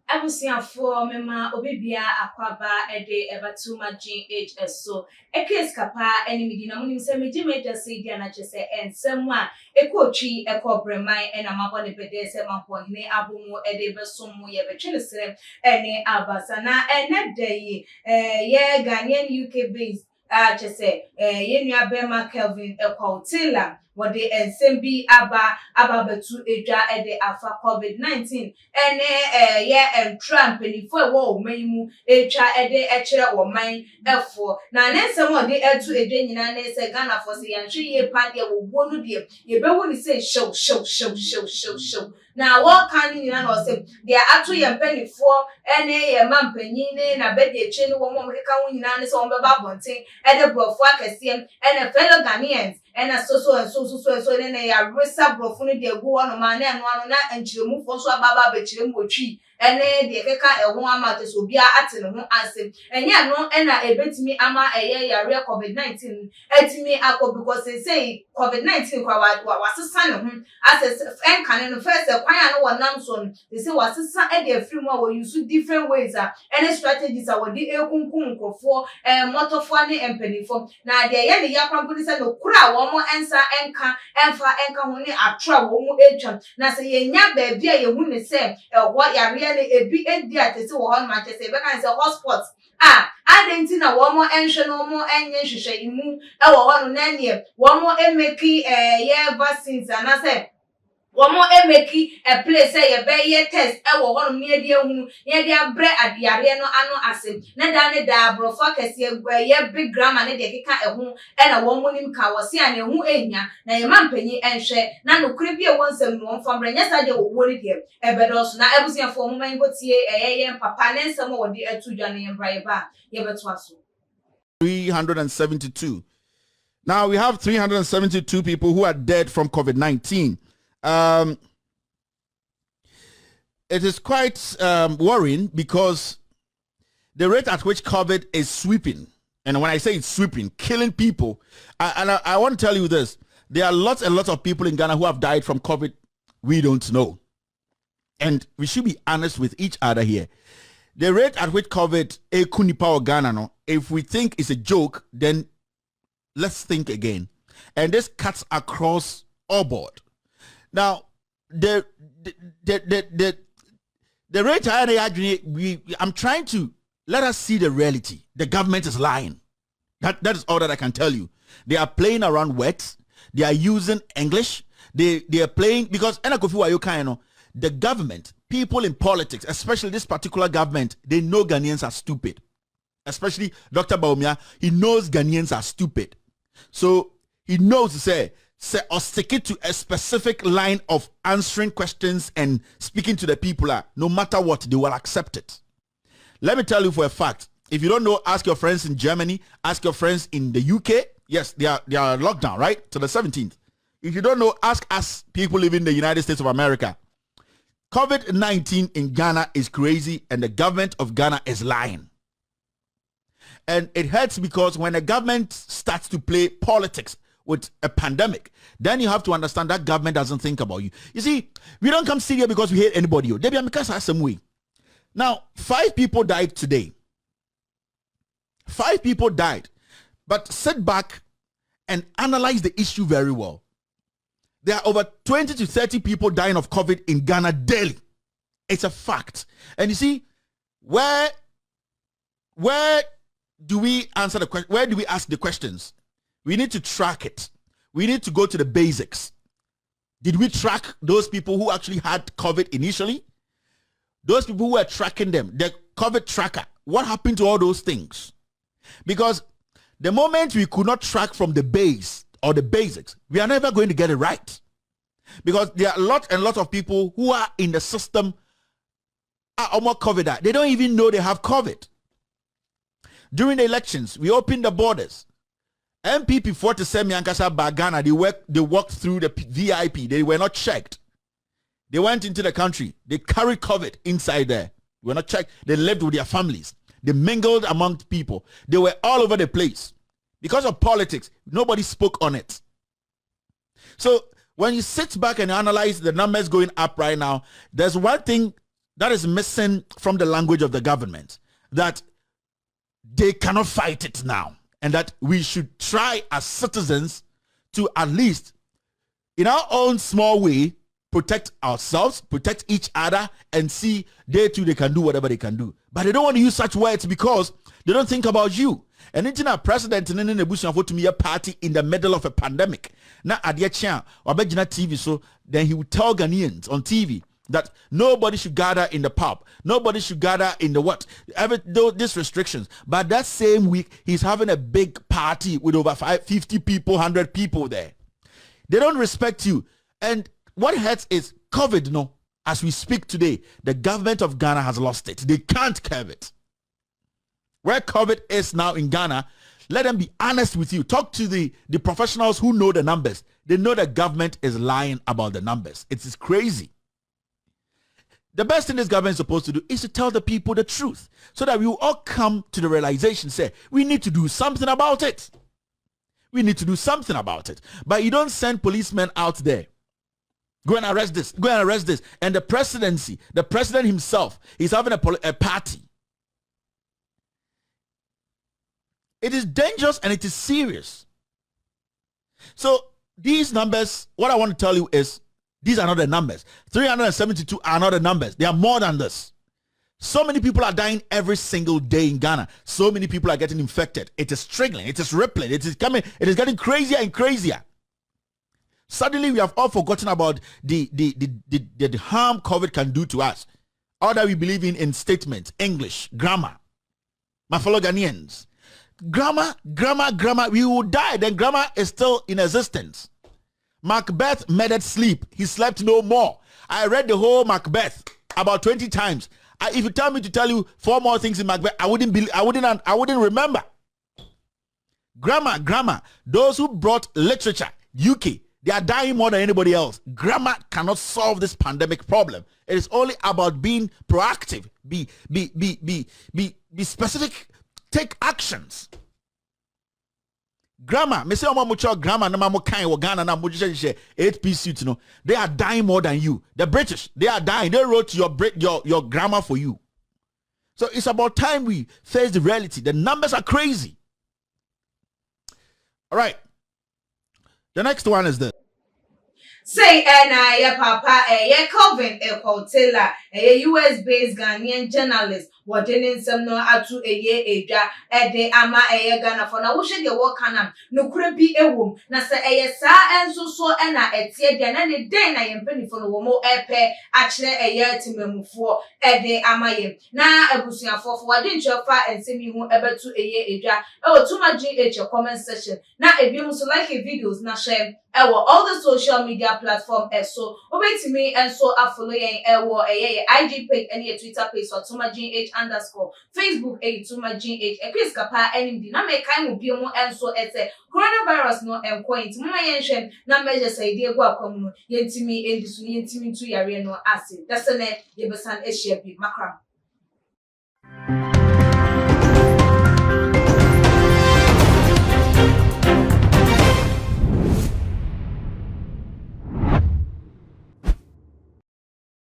Abusiafo mema obibia akwaba ede ebatu magin so ekes kapa enimidi na munim se meji meja se dia na chese ensem a ekotwi ekobremai ena mabo ne bede se mampone abomu ede besomu ye betwene sere ene abasa na enede ye Ghanaian UK based chese ye nua bema Kelvin ekwautila wode ensem bi aba betu edwa ede afa COVID-19 ene ye Trump ni fo wo manyimu etwa ede ekire wo man efo na nensem wode etu edwa nyina na se Ghana for se yanhwe ye pa de wo bo no de ye bewu ni se show na wo kan ni nyina na se de ato ye mpanifo ene ye mampanyin ne na be de eche ni wo mo keka wo nyina ne se wo be ba bonten ede brofo akese ene fellow Ghanaians ena so ne ya resa brofo no de gu wono ma na eno ano na enchiremu fo so ababa be chiremu otwi ene de keka eho ama te so bia ate ne ho ansem enye no ena ebetimi ama eye yare COVID-19 etimi akọ because say COVID-19 kwa wasesa ne ho asese enkane no first kwan ya no wonam so no they say wasesa e de free mu a we use different ways any strategies a we de ekunkum nkofo motofo ne empanifo na de ye ne yakwan bodi say no kura wo mo ensa enka ho ne atra wo mu etwa na say yenya ba bia ye hu ne say wo yare ne ebi edi atese wo hon ma tese be kan say hotspots adenti na wo mo enhwe no mo enye hwehwe imu e wo hon na ne wo mo emeki ye vaccines na say womo emeki a place ye be ye test e wo hono me de ehunu ye de abre adiare no ano ase na da ne da brofo akese ye big grammar ne de keka ehu e na womo nim ka wo se ana ehu enya na ye mampanyi enhwe na no kure bi e wonsem no mfa mra nya sa de wo wori de e bedoso na ebusiafo mo man gotie ye papa ne nsem wo de atudwa ne mbra ye ba ye beto aso 372. Now we have 372 people who are dead from COVID-19. It is quite worrying because the rate at which COVID is sweeping, and when I say it's sweeping, killing people, I want to tell you this, there are lots and lots of people in Ghana who have died from COVID we don't know. And we should be honest with each other here. The rate at which COVID, Ghana, no, if we think it's a joke, then let's think again. And this cuts across all board. Now, the rate I'm trying to let us see the reality. The government is lying. That is all that I can tell you. They are playing around words. They are using English. They are playing because the government, people in politics, especially this particular government, they know Ghanaians are stupid. Especially Dr. Baumia, he knows Ghanaians are stupid. So he knows to say or stick it to a specific line of answering questions and speaking to the people, no matter what, they will accept it. Let me tell you for a fact. If you don't know, ask your friends in Germany, ask your friends in the UK. Yes, they are locked down, right? To the 17th. If you don't know, ask us people living in the United States of America. COVID-19 in Ghana is crazy and the government of Ghana is lying. And it hurts because when a government starts to play politics with a pandemic, then you have to understand that government doesn't think about you. You see, we don't come sit here because we hate anybody. Now, 5 people died today. 5 people died. But sit back and analyze the issue very well. There are over 20 to 30 people dying of COVID in Ghana daily. It's a fact. And you see, where do we answer the question? Where do we ask the questions? We need to track it. We need to go to the basics. Did we track those people who actually had COVID initially? Those people who were tracking them, the COVID tracker, what happened to all those things? Because the moment we could not track from the base or the basics, we are never going to get it right. Because there are a lot and lot of people who are in the system are almost COVID. They don't even know they have COVID. During the elections, we opened the borders. MPP 47 Yankasa Bagana, they walked through the VIP. They were not checked. They went into the country. They carried COVID inside there. They were not checked. They lived with their families. They mingled among people. They were all over the place. Because of politics, nobody spoke on it. So when you sit back and analyze the numbers going up right now, there's one thing that is missing from the language of the government, that they cannot fight it now, and that we should try as citizens to at least, in our own small way, protect ourselves, protect each other, and see they too, they can do whatever they can do. But they don't want to use such words because they don't think about you. And it's a president in the bush to me a party in the middle of a pandemic. Now at the channel or TV, so then he would tell Ghanaians on TV that nobody should gather in the pub, nobody should gather in the what, these restrictions. But that same week, he's having a big party with over 50 people, 100 people there. They don't respect you. And what hurts is COVID, no. As we speak today, the government of Ghana has lost it. They can't curb it. Where COVID is now in Ghana, let them be honest with you. Talk to the professionals who know the numbers. They know the government is lying about the numbers. It's crazy. The best thing this government is supposed to do is to tell the people the truth so that we will all come to the realization, say, we need to do something about it. We need to do something about it. But you don't send policemen out there. Go and arrest this. Go and arrest this. And the presidency, the president himself, is having a party. It is dangerous and it is serious. So these numbers, what I want to tell you is, these are not the numbers. 372 are not the numbers. They are more than this. So many people are dying every single day in Ghana. So many people are getting infected. It is trickling. It is rippling. It is coming. It is getting crazier and crazier. Suddenly, we have all forgotten about the harm COVID can do to us. All that we believe in statements, English, grammar. My fellow Ghanaians, grammar, we will die. Then grammar is still in existence. Macbeth murdered sleep. He slept no more. I read the whole Macbeth about 20 times. If you tell me to tell you 4 more things in Macbeth, I wouldn't remember. Grammar. Those who brought literature, UK, they are dying more than anybody else. Grammar cannot solve this pandemic problem. It is only about being proactive. Be specific. Take actions. Grammar. Me say omo grammar na mamo kan wo Ghana na mo 8 suit no. They are dying more than you. The British, they are dying. They wrote your grammar for you. So it's about time we face the reality. The numbers are crazy. All right. The next one is this. Say ya papa ya Kelvin Taylor US based Ghanaian journalist wording some no atu eja de ama Ghana for na wo hwe de wo kana no kura bi ewom na se sa enso so na etie de na ne den na yempanifo no wo mo epe a kire timamufo de ama yem na abusuafo fo wade ntwefa ensemi hu ebetu eja tuma GH comment section na ebiom so like videos na share all the social media platform so obetimi enso follow yen IG page and your Twitter page so tuma GH _ Facebook tuma GH episkapa enimdi na me kai mu biomu enso coronavirus no encoint mama yen hwem na measure say dey go akwam no yentimi edisu yentimi tu yare no ase that's ne yebesan ehia bi makram